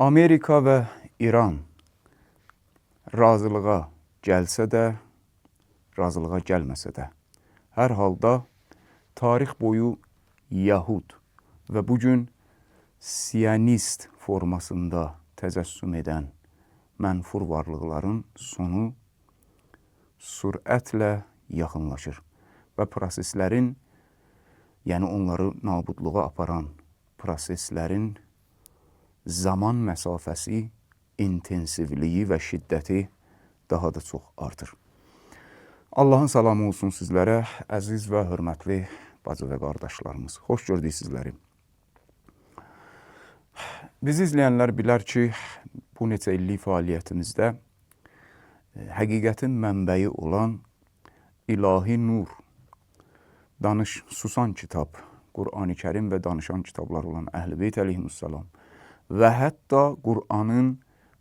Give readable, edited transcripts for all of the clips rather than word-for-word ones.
Amerika və İran razılığa gəlsə də, razılığa gəlməsə də, hər halda tarix boyu Yahud və bugün Siyonist formasında təcəssüm edən mənfur varlıqların sonu sürətlə yaxınlaşır və proseslərin, yəni onları nabudluğa aparan proseslərin zaman məsafəsi, intensivliyi və şiddəti daha da çox artır. Allahın salamı olsun sizlərə, əziz və hörmətli bacı və qardaşlarımız. Xoş gördük sizləri. Bizi izləyənlər bilər ki, bu neçə illik fəaliyyətimizdə həqiqətin mənbəyi olan İlahi Nur, Danış Susan kitab, Qur'an-ı Kərim və danışan kitablar olan Əhl-i Beyt əleyhissalam və hətta Qur'anın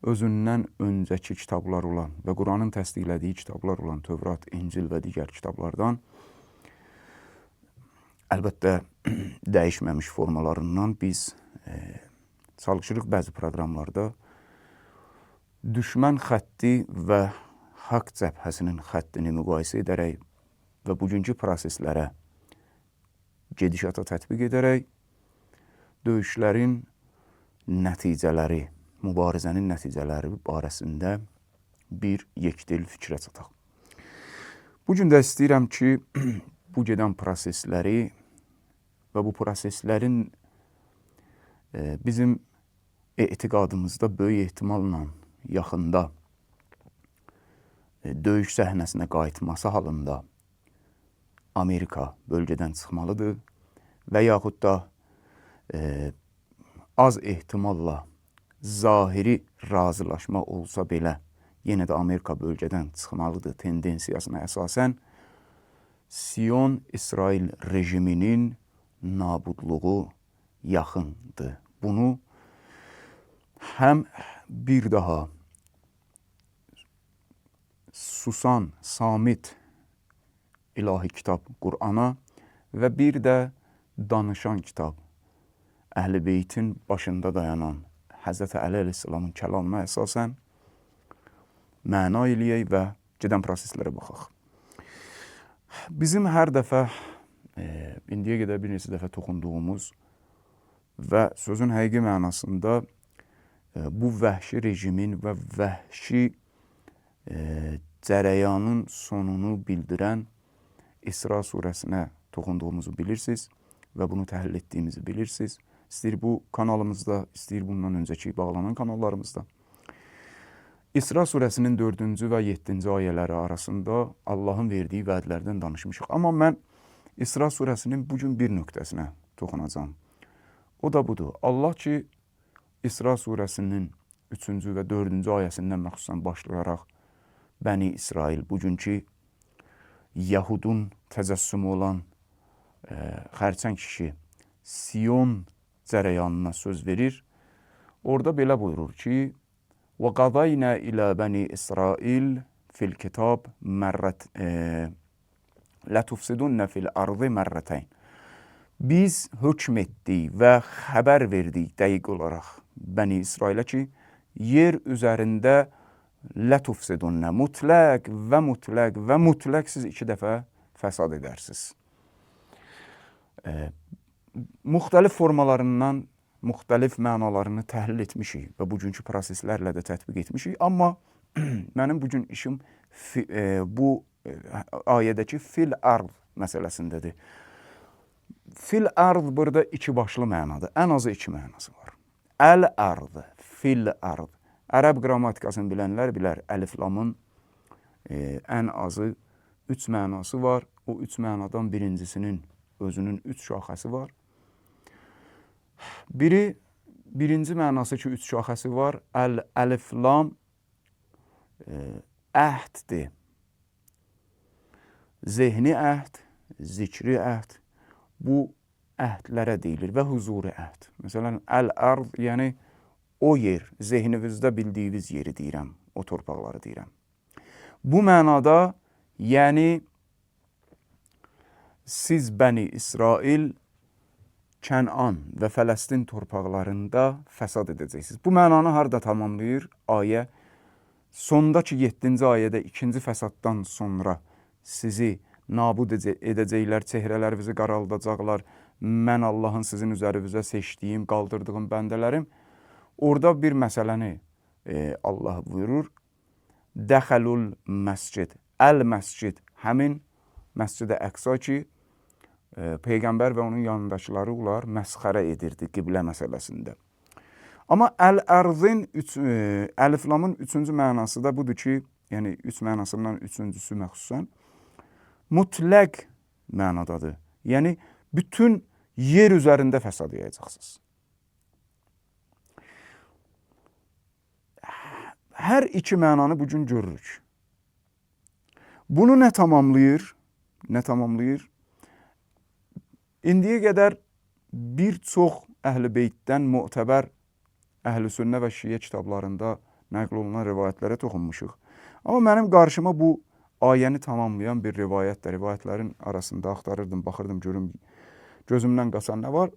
özündən öncəki kitablar olan və Qur'anın təsdiqlədiyi kitablar olan Tövrat, İncil və digər kitablardan əlbəttə dəyişməmiş formalarından biz çalışırıq bəzi proqramlarda düşmən xətti və haqq cəbhəsinin xəttini müqayisə edərək və bugünkü proseslərə gedişata tətbiq edərək döyüşlərin nəticələri, mübarizənin nəticələri barəsində bir yekdil fikrə çataq. Bugün də istəyirəm ki, bu gedən prosesləri və bu proseslərin bizim etiqadımızda böyük ehtimalla yaxında döyüş səhnəsinə qayıtması halında Amerika bölgədən çıxmalıdır və yaxud da az ehtimalla zahiri razılaşma olsa belə yenə də Amerika bölgədən çıxmalıdır tendensiyasına əsasən Sion-İsrail rejiminin nabudluğu yaxındır. Bunu həm bir daha Susan, Samit ilahi kitab Qur'ana və bir də danışan kitab Əhl-i Beytin başında dayanan Həzrəti Əli əleyhissalamın kəlamına əsasən məna eləyək və gedən proseslərə baxaq. Bizim hər dəfə, indiyə qədər bir neçə dəfə toxunduğumuz və sözün həqiqi mənasında bu vəhşi rejimin və vəhşi cərəyanın sonunu bildirən İsra surəsinə toxunduğumuzu bilirsiniz və bunu təhlil etdiyimizi bilirsiniz. İstəyir bu kanalımızda, istəyir bundan öncəki bağlanan kanallarımızda. İsra surəsinin 4-cü və 7-ci ayələri arasında Allahın verdiyi vədlərdən danışmışıq. Amma mən İsra surəsinin bugün bir nöqtəsinə toxunacağım. O da budur. Allah ki, İsra surəsinin 3-cü və 4-cü ayəsindən məxsusən başlayaraq Bəni İsrail, bugünkü Yahudun təcəssümü olan xərçəng kişi Sion cərəyanına söz verir. Orada belə buyurur ki, وَقَضَيْنَا إِلَى بَنِي إِسْرَائِيلِ فِي الْكِتَابِ لَتُفْسِدُنَّ فِي الْأَرْضِ مَرَّتَيْنِ Biz hökm etdik və xəbər verdik dəqiq olaraq Bəni İsrailə ki, yer üzərində lətufsidunna, mütləq və mütləq və mütləq siz 2 dəfə fəsad edərsiniz. Müxtəlif formalarından müxtəlif mənalarını təhlil etmişik və bugünkü proseslərlə də tətbiq etmişik. Amma mənim bugün işim bu ayədəki fil-ard məsələsindədir. Fil-ard burada 2 başlı mənadır. Ən azı 2 mənası var. Əl-ard, fil-ard. Ərəb qrammatikasını bilənlər bilər, əliflamın ən azı 3 mənası var. O 3 mənadan birincisinin özünün 3 şaxəsi var. Birinci mənası ki, 3 şaxəsi var. Əliflam əhddir. Zehni əhd, zikri əhd. Bu əhdlərə deyilir və huzuri əhd. Məsələn, əl-ard, yəni o yer, zehninizdə bildiyiniz yeri deyirəm, o torpaqları deyirəm. Bu mənada, yəni siz Bəni İsrail Kənan və Fələstin torpaqlarında fəsad edəcəksiniz. Bu mənanı harada tamamlayır? Ayə sondakı 7-ci ayədə ikinci fəsaddan sonra sizi nabud edəcəklər, çehrələrinizi qaraldacaqlar. Mən Allahın sizin üzərinizə seçdiyim, qaldırdığım bəndələrim. Orada bir məsələni Allah buyurur. Dəxəlul məscid, əl-məscid, həmin Məscid-i Əqsa ki, Peyğəmbər və onun yanındakıları onlar məsxərə edirdi qiblə məsələsində. Amma əl-ərzin, əliflamın üçüncü mənası da budur ki, yəni üç mənasından üçüncüsü məxsusən, mütləq mənadadır. Yəni, bütün yer üzərində fəsad yayacaqsınız. Hər iki mənanı bugün görürük. Bunu nə tamamlayır? Nə tamamlayır? İndiyə qədər bir çox Əhl-i Beytdən mötəbər Əhl-i Sünnə və Şiyə kitablarında nəql olunan rivayətlərə toxunmuşuq. Amma mənim qarşıma bu ayəni tamamlayan bir rivayətdir. Rivayətlərin arasında axtarırdım, baxırdım, görüm gözümdən qaçan nə var.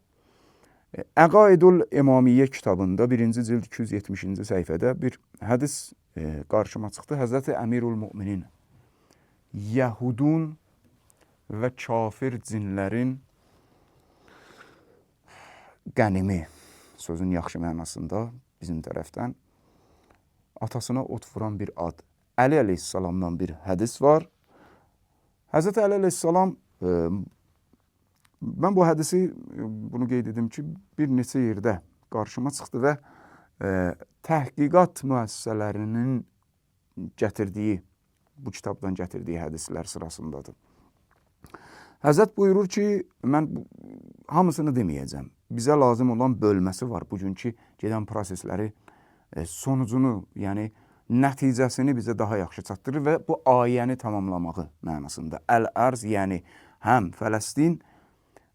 Əqaidul İmamiyyə kitabında 1-ci cild 270-ci səhifədə bir hədis qarşıma çıxdı. Həzrəti Əmirul Müminin Yəhudun və kafir cinlərin qənimi, sözün yaxşı mənasında bizim tərəfdən atasına ot vuran bir ad. Əli əleyhissalamdan bir hədis var. Həzrəti Əli əleyhissalam, mən bu hədisi, bunu qeyd edim ki, bir neçə yerdə qarşıma çıxdı və təhqiqat müəssisələrinin gətirdiyi, bu kitabdan gətirdiyi hədislər sırasındadır. Həzrət buyurur ki, mən hamısını deməyəcəm. Bizə lazım olan bölməsi var. Bugünkü gedən prosesləri, sonucunu, yəni nəticəsini bizə daha yaxşı çatdırır və bu ayəni tamamlamağı mənasında. Əl-Ərz, yəni həm Fələstin,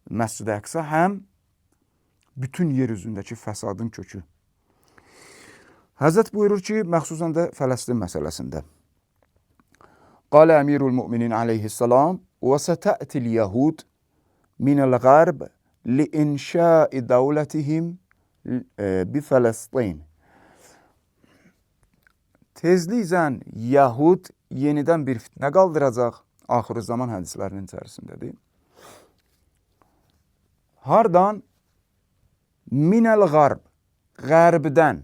Məscid-i Əqsa, həm bütün yer üzündəki fəsadın kökü. Həzrət buyurur ki, məxsusən də Fələstin məsələsində. Qalə Əmirul Müminin aleyhissalam وستأتي اليهود من الغرب لإنشاء دولتهم بفلسطين. Tezliklə Yahud yenidən bir fitnə qaldıracaq. Axır zaman hədislərinin içərisindədir. Hardan? Minəl qarb, qərbdən.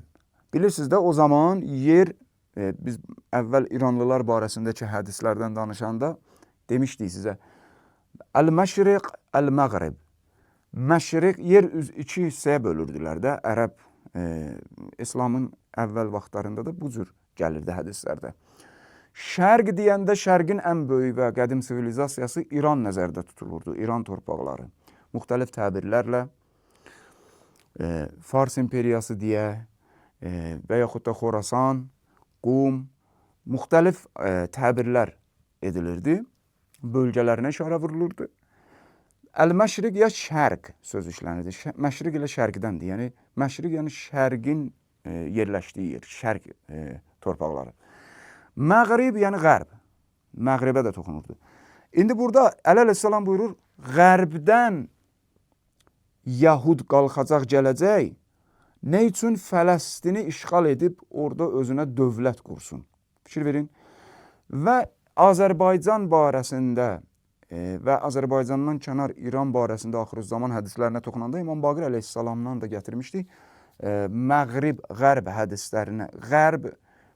Bilirsiniz də o zaman yer, biz əvvəl İranlılar barəsindəki hədislərdən danışanda demişdik sizə. Əl-Məşriq, Əl-Məğrib. Məşriq, yer iki hissəyə bölürdülər də. Ərəb, İslamın əvvəl vaxtlarında da bu cür gəlirdi hədislərdə. Şərq deyəndə şərqin ən böyük və qədim sivilizasiyası İran nəzərdə tutulurdu. İran torpaqları. Müxtəlif təbirlərlə Fars imperiyası deyə və yaxud da Xorasan, Qum, müxtəlif təbirlər edilirdi. Bölgələrinə işarə vurulurdu. Əl-Məşriq ya şərq söz işlənirdi. Məşriq ilə şərqdəndir. Yəni, məşriq yəni şərqin yerləşdiyi yer, şərq torpaqları. Məğrib yəni qərb. Məğribə də toxunurdu. İndi burada Əli əleyhissalam buyurur, qərbdən Yahud qalxacaq, gələcək. Nə üçün? Fələstini işğal edib orada özünə dövlət qursun. Fikir verin. Və Azərbaycan barəsində və Azərbaycandan kənar İran barəsində axır zaman hədislərinə toxunanda İmam Baqir əleyhissalamdan da gətirmişdik. Məğrib, qərb hədislərinə, qərb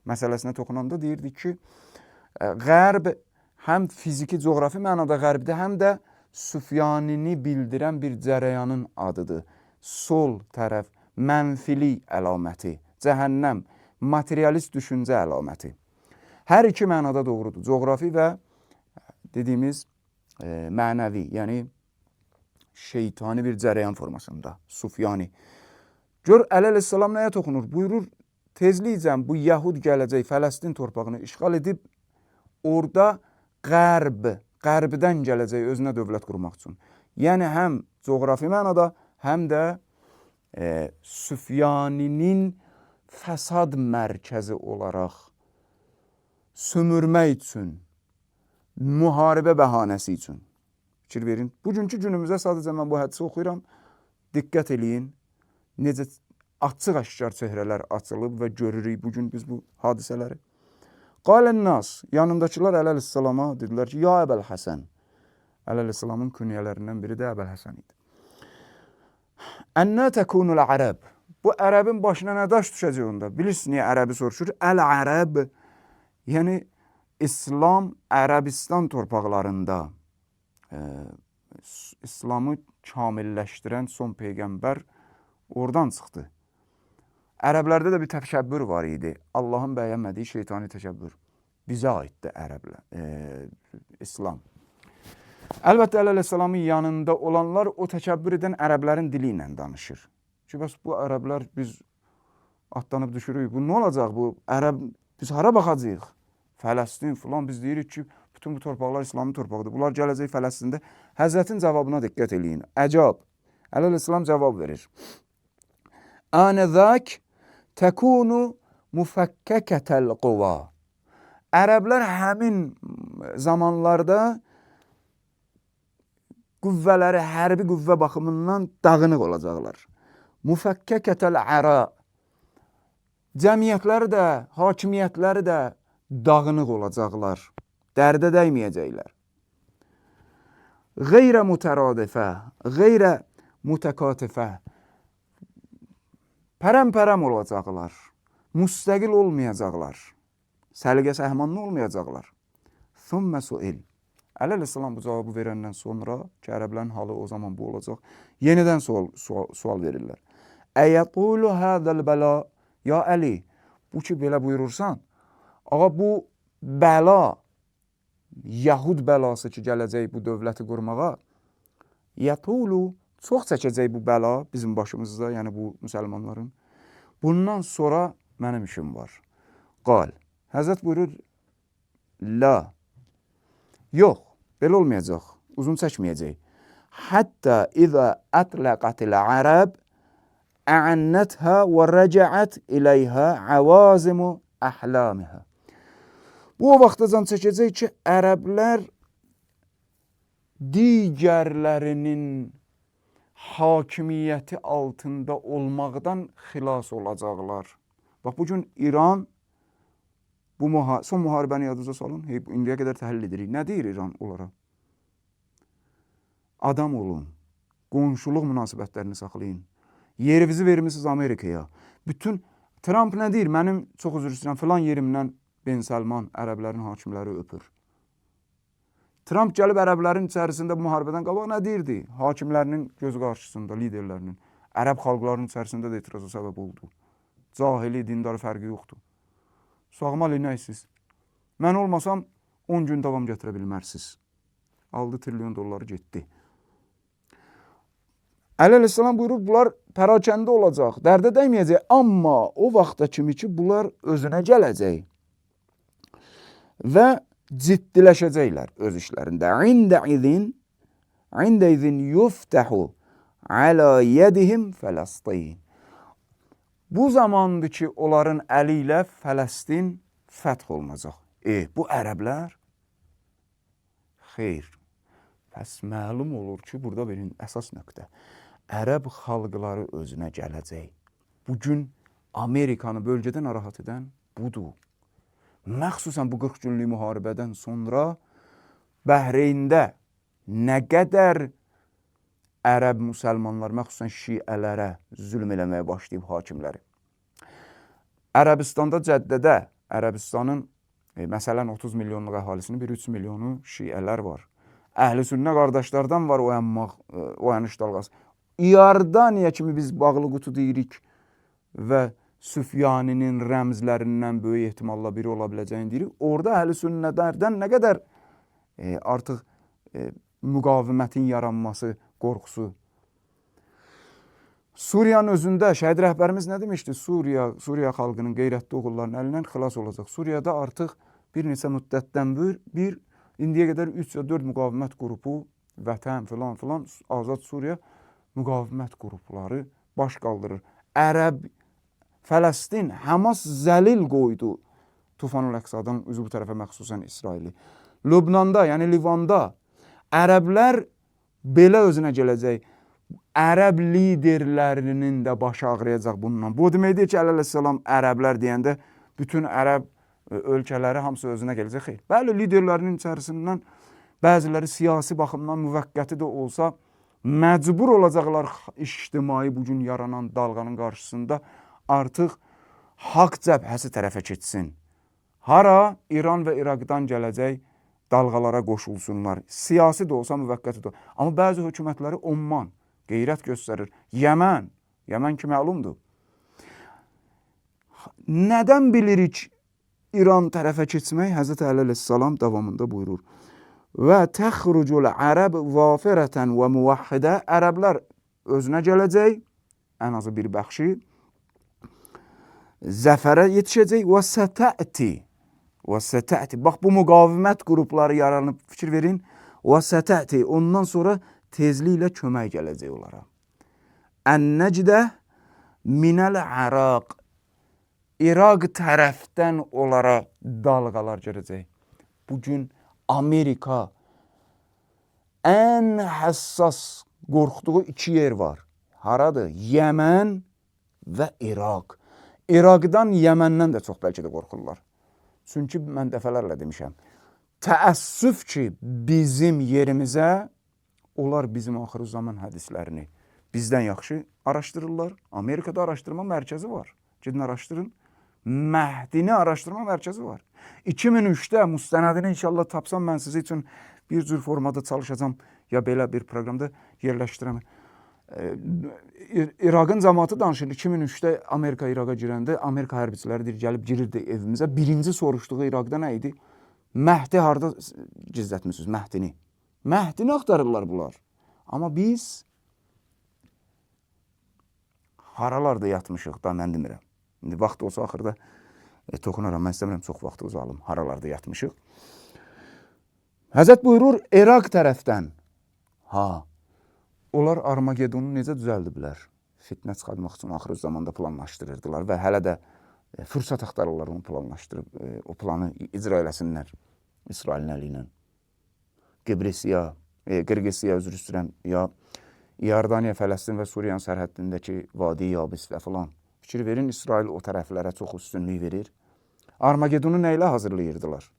məsələsinə toxunanda deyirdik ki, qərb həm fiziki, coğrafi mənada qərbdə, həm də Süfyanini bildirən bir cərəyanın adıdır. Sol tərəf, mənfili əlaməti, cəhənnəm, materialist düşüncə əlaməti. Hər iki mənada doğrudur. Coğrafi və dediyimiz mənəvi, yəni şeytani bir cərəyan formasında, Sufyani. Gör, Əli əleyhissalam nəyə toxunur? Buyurur, tezliklə bu Yahud gələcək, Fələstin torpağını işğal edib, orada qərbdən gələcək özünə dövlət qurmaq üçün. Yəni, həm coğrafi mənada, həm də Süfyaninin fəsad mərkəzi olaraq sömürmək üçün, müharibə bəhanəsi üçün. Fikir verin. Bugünkü günümüzdə sadəcə mən bu hədisi oxuyuram. diqqət eləyin, necə açıq-aşkar çehrələr açılıb və görürük bugün biz bu hadisələri. Qalən-nas, yanındakılar əleyhissalama dedilər ki, ya Əbəl Həsən. Əleyhissalamın künyələrindən biri də Əbəl Həsən idi. Ənnə təkunul ərəb. Bu ərəbin başına nə daş düşəcək onda? Bilirsiniz niyə ərəbi soruşur? Əl-ərəb, yəni İslam Ərəbistan torpaqlarında İslamı kamilləşdirən son peyğəmbər oradan çıxdı. Ərəblərdə də bir təşəbbür var idi. Allahın bəyənmədiyi şeytani təşəbbür. Bizə aiddir İslam. Əlbəttə, əleyhissalamın yanında olanlar o təkəbbür edən ərəblərin dili ilə danışır. Ki, bəs bu ərəblər biz atlanıb düşürük. Bu nə olacaq? Bu ərəb, biz hara baxacaq? Fələstin filan, biz deyirik ki, bütün bu torpaqlar İslamın torpağıdır. Bunlar gələcək Fələstində. Həzrətin cavabına diqqət eləyin. Əcab. Əleyhissalam cavab verir. Ənəzək təkunu müfəkkəkətəl quva. Ərəblər həmin zamanlarda qüvvələri, hərbi qüvvə baxımından dağınıq olacaqlar. Müfəkkəkətəl ərə. Cəmiyyətləri də, hakimiyyətləri də dağınıq olacaqlar. Dərdə dəyməyəcəklər. Qeyrə mütəradifə, qeyrə mütəkatifə. Pərəm-pərəm olacaqlar. Müstəqil olmayacaqlar. Səliqə səhmanlı olmayacaqlar. Thumma su'il. Əleyhissalam bu cavabı verəndən sonra ki, ərəblərin halı o zaman bu olacaq, yenidən sual verirlər. Əyətulu hədəl bəla, ya Əli, bu ki, belə buyurursan, ağa bu bəla, Yahud bəlası ki, gələcək bu dövləti qurmağa, yətulu, çox çəkəcək bu bəla bizim başımızda, yəni bu müsəlmanların. Bundan sonra mənim işim var. Qal, Həzrət buyurur, la, yox, belə olmayacaq, uzun çəkməyəcək. Hətta izə ətləqətil ərəb əənnəthə və rəcəət iləyhə əvazimu əhlamihə. Bu o vaxtacan çəkəcək ki, ərəblər digərlərinin hakimiyyəti altında olmaqdan xilas olacaqlar. Bax, bugün İran, bu son müharibəni yadınıza salın, indiyə qədər təhlil edirik. Nə deyir İran onlara? Adam olun, qonşuluq münasibətlərini saxlayın. Yerinizi vermişsiniz Amerikaya. Bütün Trump nə deyir? Mənim, çox üzr istəyirəm, filan yerimdən Ben Salman ərəblərin hakimləri öpür. Trump gəlib ərəblərin içərisində bu müharibədən qabaq nə deyirdi? Hakimlərinin gözü qarşısında, liderlərinin, ərəb xalqlarının içərisində də etiraza səbəb oldu. Cahili, dindarı fərqi yoxdur. Sağmal inəksiz. Mən olmasam 10 gün davam gətirə bilmərsiniz. 6 trilyon dolları getdi. Əleyhissalam buyurur, bunlar pərakəndə olacaq, dərdə dəyməyəcək. Amma o vaxta kimi ki, bunlar özünə gələcək və ciddiləşəcəklər öz işlərində. İndə izin yuftəhu alə yədihim Fələstin. Bu zamandır ki, onların əli ilə Fələstin fəth olunacaq. Bu ərəblər? Xeyr. Pəs məlum olur ki, burada bir əsas nöqtə. Ərəb xalqları özünə gələcək. Bugün Amerikanı bölgədə narahat edən budur. Məxsusən bu 40 günlük müharibədən sonra Bəhreyndə nə qədər ərəb müsəlmanlar, məxsusən şiələrə zülm eləməyə başlayıb hakimləri. Ərəbistanda Cəddədə, Ərəbistanın məsələn 30 milyonluq əhalisinin bir 3 milyonu şiələr var. Əhl-i sünnə qardaşlardan var oyanış dalğası. İordaniya kimi biz bağlı qutu deyirik və Süfyaninin rəmzlərindən böyük ehtimalla biri ola biləcəyini deyirik. Orada əhl-i sünnələrdən nə qədər artıq müqavimətin yaranması qorxusu. Suriyanın özündə şəhid rəhbərimiz nə demişdi? Suriya xalqının qeyrətli oğullarının əlindən xilas olacaq. Suriyada artıq bir neçə müddətdən indiyə qədər 3 ya 4 müqavimət qrupu, Vətən filan, Azad Suriya müqavimət qrupları baş qaldırır. Ərəb, Fələstin, Həmas zəlil qoydu Tufanul Əqsadan üzü bu tərəfə məxsusən İsraili. Lübnanda, yəni Livanda ərəblər belə özünə gələcək. ərəb liderlərinin də başı ağrıyacaq bununla. Bu demək deyir ki, əleyhissalam ərəblər deyəndə bütün ərəb ölkələri hamısı özünə gələcək. Xeyr. Bəli, liderlərinin içərisindən bəziləri siyasi baxımdan müvəqqəti də olsa məcbur olacaqlar ictimai bugün yaranan dalğanın qarşısında artıq haqq cəbhəsi tərəfə keçsin. Hara? İran və İraqdan gələcək dalğalara qoşulsunlar. Siyasi də olsa, müvəqqəti də olsa. Amma bəzi hökumətləri Omman qeyrət göstərir. Yəmən ki məlumdur. Nədən bilirik İran tərəfə keçmək? Həzrət Əli əleyhissalam davamında buyurur. Və təxrucul ərəb vafirətən və muvahhidə, ərəblər özünə gələcək, ən azı bir bəxşi, zəfərə yetişəcək və sətəti. Bax, bu müqavimət qrupları yaranıb, fikir verin. Və sətəti, ondan sonra tezliklə kömək gələcək onlara. Ən-nəcdə minəl əraq, İraq tərəfdən onlara dalğalar gələcək. Bugün Amerika ən həssas qorxduğu iki yer var. Haradır? Yəmən və İraq. İraqdan, Yəməndən də çox bəlkə də qorxurlar. Çünki mən dəfələrlə demişəm, təəssüf ki, bizim yerimizə onlar bizim axır zaman hədislərini bizdən yaxşı araşdırırlar. Amerikada araşdırma mərkəzi var. Gedin araşdırın. Məhdini araşdırma mərkəzi var. 2003'də müstənədini inşallah tapsam mən sizin üçün bir cür formada çalışacağım ya belə bir proqramda yerləşdirəm. İraqın cəmaatı danışır. 2003'də Amerika İraqa girəndə Amerika hərbiçiləri gəlib girirdi evimizə. Birinci soruşduğu İraqda nə idi? Məhdi harda gizlətmişsiniz? Məhdini. Məhdini axtarırlar bunlar. Amma biz haralarda yatmışıq da mən demirəm. İndi vaxt olsa axırda toxunaram. Mən istəmirəm çox vaxtı uzalım. Haralarda yatmışıq. Həzrət buyurur, İraq tərəfdən. Onlar Armagedonu necə düzəldiblər? Fitnə çıxartmaq üçün axır zamanda planlaşdırırdılar və hələ də fürsət axtarırlar onu planlaşdırıb, o planı icra eləsinlər İsrailin əli ilə. Qırğızsiya, üzr istəyirəm, ya İordaniya, Fələstin və Suriyanın sərhəddindəki Vadi Yabis və filan. Fikir verin, İsrail o tərəflərə çox üstünlük verir. Armagedonu nə ilə hazırlayırdılar?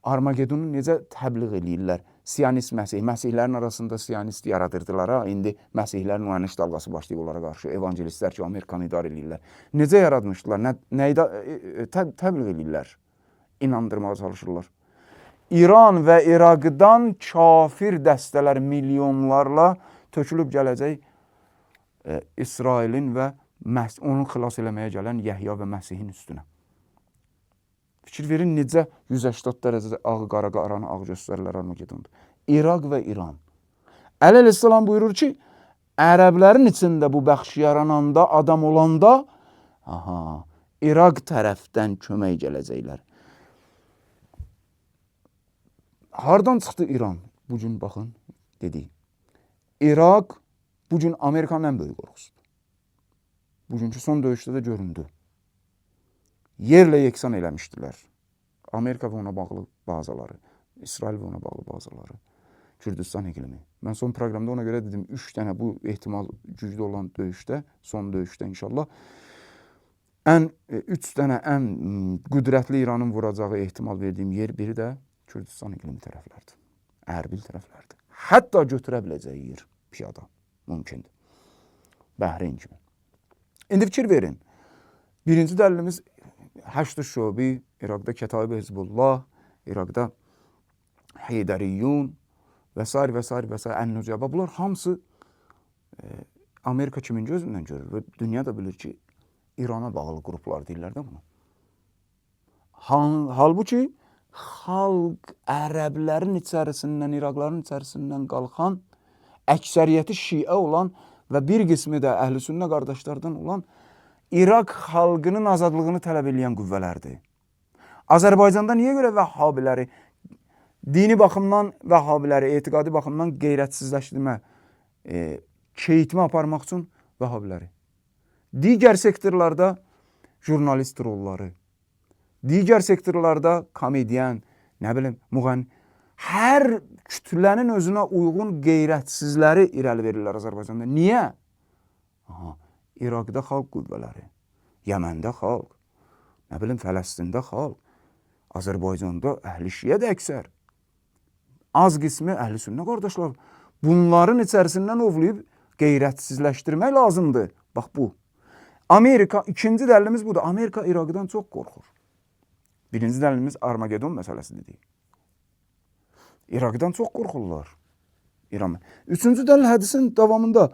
Armagedonu necə təbliğ eləyirlər? Siyonist Məsih, Məsihlərin arasında siyonist yaradırdılar. İndi Məsihlərin uyanış dalğası başlayıb onlara qarşı. Evangelistlər ki, Amerikanı idarə eləyirlər. Necə yaradmışdılar? Nəyi təbliğ eləyirlər? İnandırmağa çalışırlar. İran və İraqdan kafir dəstələr milyonlarla tökülüb gələcək İsrailin və onu xilas eləməyə gələn Yəhya və Məsihin üstünə. Fikir verin, necə 180 dərəcədə qara qaranı ağ göstərirlər Armagedonda. İraq və İran. Əli əleyhissalam buyurur ki, ərəblərin içində bu bəxş yarananda, adam olanda, İraq tərəfdən kömək gələcəklər. Hardan çıxdı İran? Bugün baxın, dedik. İraq bugün Amerikanın ən böyük qorxusudur. Bugünkü son döyüşdə də göründü. Yerlə yeksan eləmişdilər. Amerika və ona bağlı bazaları, İsrail və ona bağlı bazaları, Kürdistan iqlimi. Mən son proqramda ona görə dedim, 3 dənə bu ehtimal güclü olan döyüşdə, son döyüşdə inşallah, 3 dənə ən qüdrətli İranın vuracağı ehtimal verdiyim yer, biri də Kürdistan iqlimi tərəflərdir, Ərbil tərəflərdir. Hətta götürə biləcəyi yer piyada, mümkündür. Bəhreyn kimi. İndi fikir verin, birinci dəlilimiz Həşd-i Şubi, İraqda Kətayib Hizbullah, İraqda Heydəriyyun və s. Ən-Nücəbə. Bunlar hamısı Amerika kimin gözündən görür və dünya da bilir ki, İrana bağlı qruplar deyirlər də bunu. Halbuki, xalq ərəblərin içərisindən, İraqların içərisindən qalxan, əksəriyyəti şiə olan və bir qismi də əhl-i-sünnə qardaşlardan olan İraq xalqının azadlığını tələb edən qüvvələrdir. Azərbaycanda niyə görə vəhhabiləri, dini baxımdan vəhhabiləri, etiqadi baxımdan qeyrətsizləşdirmə, keyitmə aparmaq üçün vəhhabiləri? Digər sektorlarda jurnalist rolları, digər sektorlarda komediyen, nə bilim, müğənni, hər kütlənin özünə uyğun qeyrətsizləri irəli verirlər Azərbaycanda. Niyə? Aha, İraqda xalq qüvvələri, Yəməndə xalq, nə bilim Fələstində xalq, Azərbaycanda əhl-i şiədə əksər. Az qismi əhl-i sünnə qardaşlar. Bunların içərisindən ovlayıb qeyrətsizləşdirmək lazımdır. Bax bu. Amerika, ikinci dəlilimiz budur. Amerika İraqdan çox qorxur. Birinci dəlilimiz Armagedon məsələsidir. İraqdan çox qorxurlar. İran. Üçüncü dəlil hədisin davamında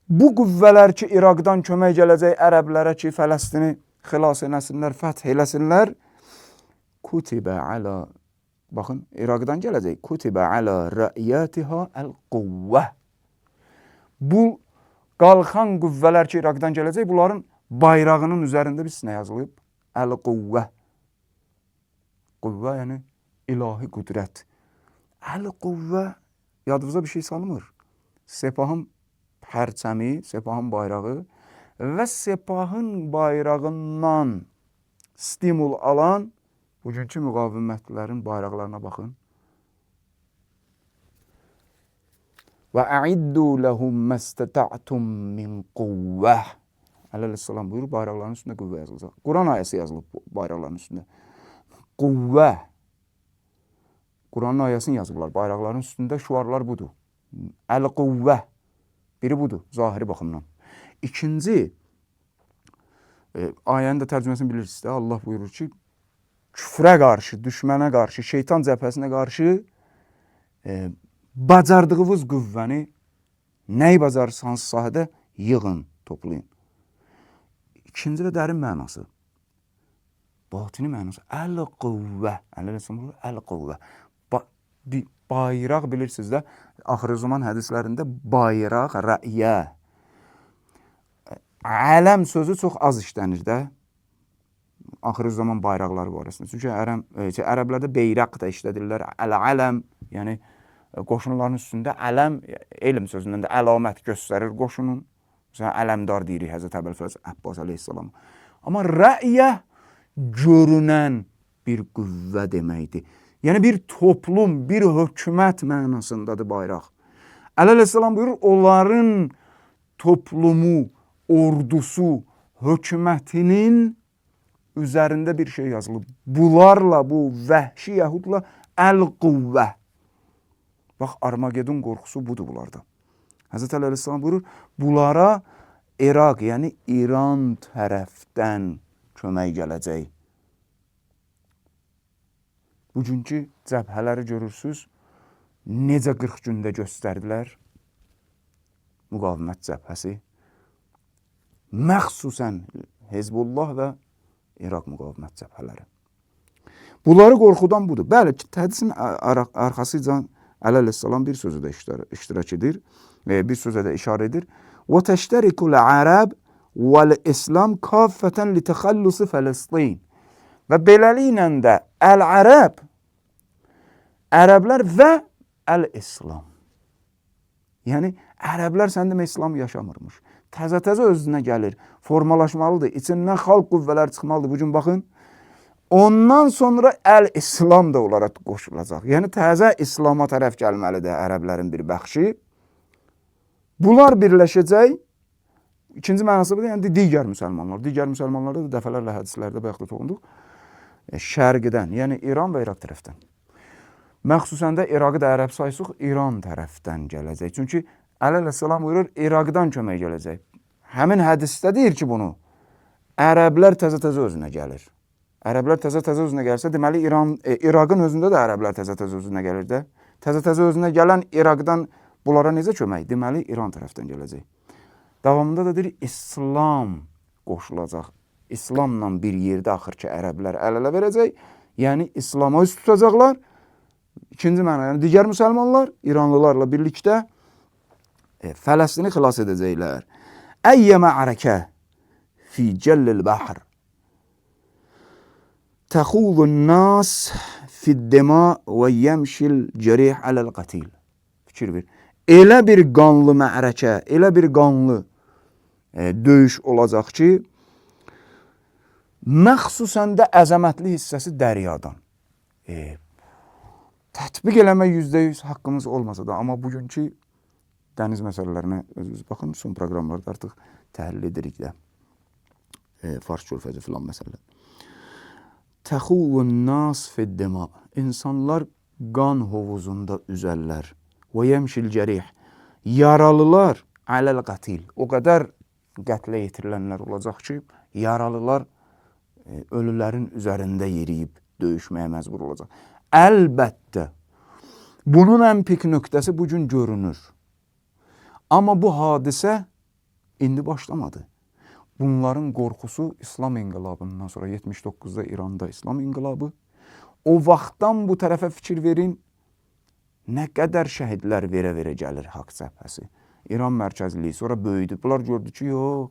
bu qüvvələr ki, İraqdan kömək gələcək ərəblərə ki, Fələstini xilas eləsinlər, fəth eləsinlər. Kutibə alə, baxın, İraqdan gələcək. Kutibə alə rəiyyətihə əl-quvvə. Bu qalxan qüvvələr ki, İraqdan gələcək, bunların bayrağının üzərində bir sinə yazılıb. Əl-quvvə. Quvvə yəni ilahi qüdrət. Əl-quvvə yadınıza bir şey salmır. Sepahın pərçəmi, Sepahın bayrağı və Sepahın bayrağından stimul alan bugünkü müqavimətlərin bayraqlarına baxın. Və əiddu ləhum məstəta'tum min quvvə. Əleyhissalam buyurur, bayraqların üstündə qüvvə yazılacaq. Quran ayəsi yazılıb bayraqların üstündə. Quvvə. Quranın ayəsini yazıblar. Bayraqların üstündə şuarlar budur. Əl-quvvə. Biri budur, zahiri baxımdan. İkinci, ayənin də tərcüməsini bilirsiniz də, Allah buyurur ki, küfrə qarşı, düşmənə qarşı, şeytan cəbhəsinə qarşı bacardığınız qüvvəni nəyi bacarırsanız sahədə yığın, toplayın. İkinci və dərin mənası, batini mənası, əl-quvvə. Əl-quvvə. Bayraq bilirsiniz də, axırı zaman hədislərində bayraq, rəiyə. Ələm sözü çox az işlənir də, axırı zaman bayraqları barəsində. Çünki ərəblərdə beyraq da işlədirlər, əl-ələm, yəni qoşunların üstündə ələm, elm sözündən də əlamət göstərir qoşunun. Məsələn, ələmdar deyirik Həzrət Əbülfəz Əbbas əleyhissalam. Amma rəiyə görünən bir qüvvə deməkdir. Yəni bir toplum, bir hökumət mənasındadır bayraq. Əleyhissalam buyurur, onların toplumu, ordusu, hökumətinin üzərində bir şey yazılıb. Bunlarla, bu vəhşi yəhudla əl-quvvə. Bax, Armagedon qorxusu budur bunlarda. Həzrət Əleyhissalam buyurur, bunlara İraq, yəni İran tərəfdən kömək gələcək. Bugünkü cəbhələri görürsünüz, necə 40 gündə göstərdilər müqavimət cəbhəsi. Məxsusən Hezbollah və İraq müqavimət cəbhələri. Bunları qorxudan budur. Bəli, hədisin arxasıca Əleyhissalam bir sözü də iştirak edir, bir sözə də işarə edir. وَتَشْتَرِكُ الْعَرَبِ وَالْإِسْلَامِ كَافَّةً لِتَخَلُّصِ فَلَسْطِينَ. Və beləliklə də əl-ərəb, ərəblər və əl-İslam. Yəni, ərəblər sən demə İslam yaşamırmış. Təzə-təzə özünə gəlir, formalaşmalıdır, içindən xalq qüvvələr çıxmalıdır. Bugün baxın, ondan sonra əl-İslam da onlara qoşulacaq. Yəni, təzə İslama tərəf gəlməlidir ərəblərin bir bəxşi. Bunlar birləşəcək. İkinci mənası budur, yəni digər müsəlmanlar. Digər müsəlmanlarda da dəfələrlə hədislərdə bayaq da toxunduq. Şərqdən, yəni İran və İraq tərəfdən. Məxsusən də İraqı da ərəb saysıq, İran tərəfdən gələcək. Çünki Əleyhissalam buyurur, İraqdan kömək gələcək. Həmin hədisdə deyir ki, bunu ərəblər təzə-təzə özünə gəlir. Ərəblər təzə-təzə özünə gəlsə, deməli İraqın özündə də ərəblər təzə-təzə özünə gəlir də. Təzə-təzə özünə gələn İraqdan bunlara necə kömək? Deməli İran tərəfdən gələcək. Davamında da deyir, İslam qoşulacaq. İslamla bir yerdə axır ki, ərəblər əl-ələ verəcək. Yəni, İslama üst tutacaqlar. İkinci məna, yəni digər müsəlmanlar İranlılarla birlikdə Fələstini xilas edəcəklər. Əyyə mə'ərəkə fi cəllil bəhr təxudun nas fiddəma və yəmşil cərih ələl-qətil. Fikir ver. Elə bir qanlı mə'ərəkə, elə bir qanlı döyüş olacaq ki, məxsusən də əzəmətli hissəsi dəryadan. tətbiq eləmək %100 haqqımız olmasa da, amma bugünkü dəniz məsələlərinə özünüz baxın, son proqramlarda artıq təhlil edirik də. Fars körfəzi filan məsələlər. Təxuvun nas fiddima. İnsanlar qan hovuzunda üzərlər. Və yemşil cərih. Yaralılar aləl qatil. O qədər qətlə yetirilənlər olacaq ki, yaralılar ölülərin üzərində yeriyib döyüşməyə məcbur olacaq. Əlbəttə, bunun ən pik nöqtəsi bugün görünür. Amma bu hadisə indi başlamadı. Bunların qorxusu İslam inqilabından sonra 79-da İranda İslam inqilabı. O vaxtdan bu tərəfə fikir verin, nə qədər şəhidlər verə-verə gəlir haqq cəbhəsi. İran mərkəzliyi sonra böyüdü. Bunlar gördü ki, yox.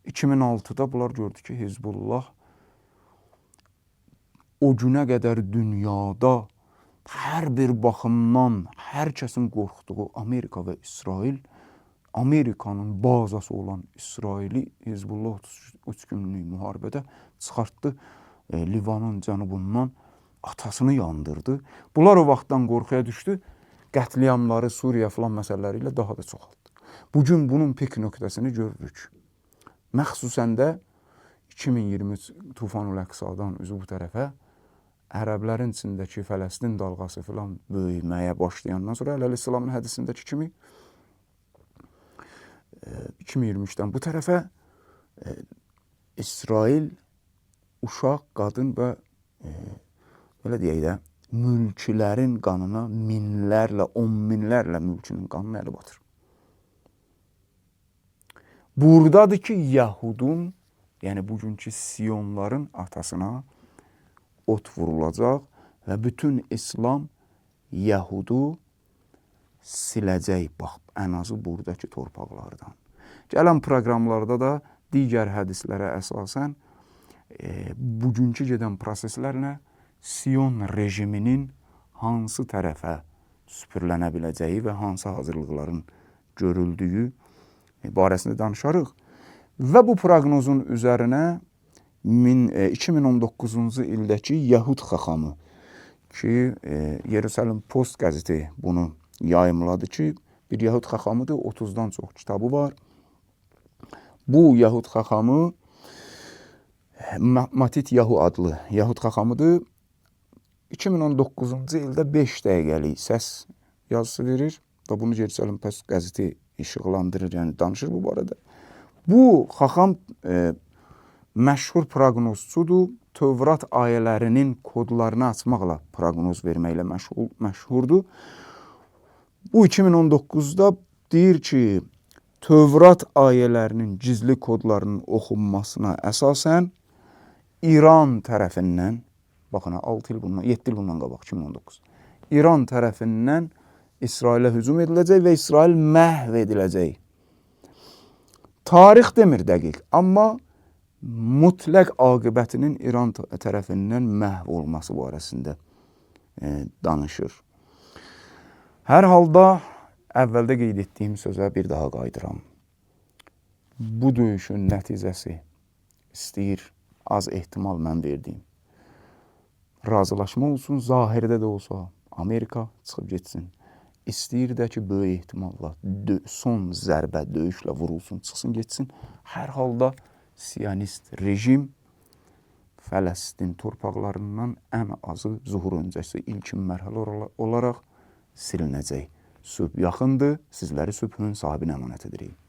2006-da bunlar gördü ki, Hizbullah o günə qədər dünyada hər bir baxımdan hər kəsin qorxduğu Amerika və İsrail, Amerikanın bazası olan İsraili Hizbullah 3 günlük müharibədə çıxartdı Livanın cənubundan, atasını yandırdı. Bunlar o vaxtdan qorxuya düşdü, qətliamları Suriya filan məsələləri ilə daha da çoxaltdı. Bugün bunun pik nöqtəsini görürük. Məxsusən də 2023 Tufanul Əqsadan üzü bu tərəfə ərəblərin içindəki Fələstin dalğası filan böyüməyə başlayandan sonra Ələl-İslamın hədisindəki kimi 2023-dən bu tərəfə İsrail uşaq, qadın və belə deyək də mülkilərin qanına minlərlə, 10 minlərlə mülkünün qanını əli batır. Buradadır ki, Yahudun, yəni bugünkü Siyonların atasına ot vurulacaq və bütün İslam Yahudu siləcək, bax, ən azı buradakı torpaqlardan. Gələn proqramlarda da digər hədislərə əsasən bugünkü gedən proseslərlə Siyon rejiminin hansı tərəfə süpürlənə biləcəyi və hansı hazırlıqların görüldüyü barəsində danışarıq. Və bu proqnozun üzərinə 2019-cu ildəki Yahud xaxamı ki, Yerusəlim Post qəzeti bunu yayımladı ki, bir Yahud xaxamıdır, 30-dan çox kitabı var. Bu Yahud xaxamı Matit Yahu adlı Yahud xaxamıdır. 2019-cu ildə 5 dəqiqəlik səs yazısı verir və bunu Yerusəlim Post qəzeti işıqlandırır, yəni danışır bu barədə. Bu xaxam məşhur proqnozçudur. Tövrat ayələrinin kodlarını açmaqla proqnoz verməklə məşhurdur. Bu 2019-da deyir ki, Tövrat ayələrinin gizli kodlarının oxunmasına əsasən İran tərəfindən, baxın, 6 il bundan, 7 il bundan qabaq, 2019, İran tərəfindən İsrailə hücum ediləcək və İsrail məhv ediləcək. Tarix demir dəqiq, amma mütləq aqibətinin İran tərəfindən məhv olması barəsində danışır. Hər halda əvvəldə qeyd etdiyim sözə bir daha qayıdıram. Bu döyüşün nəticəsi istəyir, az ehtimal mən verdiyim. Razılaşma olsun, zahirdə də olsa Amerika çıxıb getsin. İstəyir də ki, böyük ehtimalla son zərbə döyüşlə vurulsun, çıxsın, getsin. Hər halda Siyonist rejim Fələstin torpaqlarından ən azı zuhur öncəsi ilkin mərhələ olaraq silinəcək. Sübh yaxındır, sizləri sübhün sahibinə əmanət edirik.